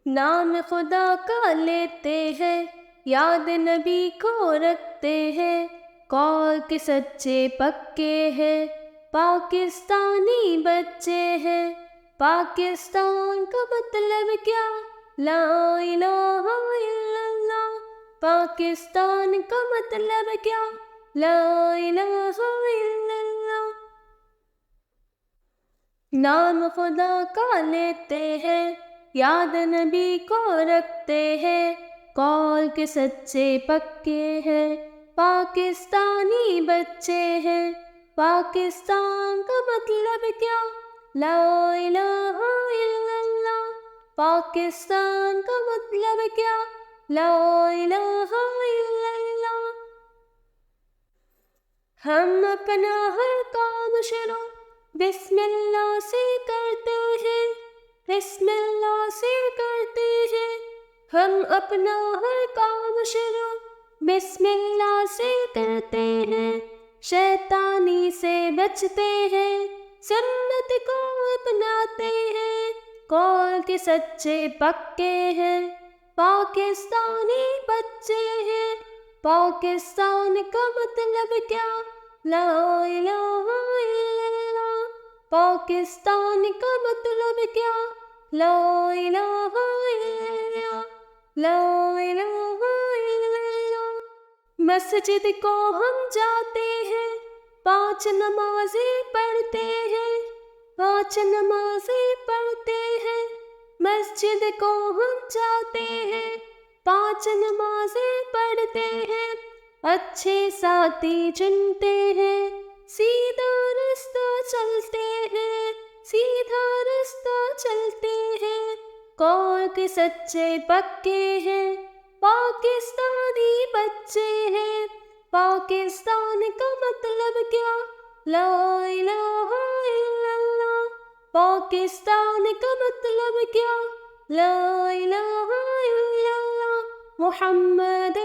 نام خدا کا لیتے ہیں، یاد نبی کو رکھتے ہیں، قول کے سچے پکے ہیں، پاکستانی بچے ہیں۔ پاکستان کا مطلب کیا؟ لا الہ الا اللہ۔ پاکستان کا مطلب کیا؟ لا الہ الا اللہ۔ نام خدا کا لیتے ہیں، یاد نبی کو رکھتے ہیں، قول کے سچے پکے ہیں، پاکستانی بچے ہیں۔ پاکستان کا مطلب کیا؟ لا الہ الا اللہ۔ پاکستان کا مطلب کیا؟ لا الہ الا اللہ۔ ہم اپنا ہر کام شروع بسم اللہ سے کرتے ہیں، بسم اللہ سے کرتے ہیں۔ ہم اپنا ہر کام شروع بسم اللہ سے کرتے ہیں، شیطانی سے بچتے ہیں، سنت کو اپناتے ہیں، قول کے سچے پکے ہیں، پاکستانی بچے ہیں۔ پاکستان کا مطلب کیا؟ لا الہ الا اللہ۔ پاکستان کا مطلب کیا؟ لا الہ الا اللہ، لا الہ الا اللہ۔ مسجد کو ہم جاتے ہیں، 5 نمازیں پڑھتے ہیں، 5 نمازیں پڑھتے ہیں۔ مسجد کو ہم جاتے ہیں، 5 نمازیں پڑھتے ہیں، اچھے ساتھی چنتے ہیں، سیدھا رستہ چلتے ہیں، سیدھا رستہ چلتے ہیں، قول کے سچے پکے ہیں، پاکستانی بچے ہیں۔ پاکستان کا مطلب کیا؟ لا الہ الا اللہ۔ پاکستان کا مطلب کیا؟ لا الہ الا اللہ۔ محمد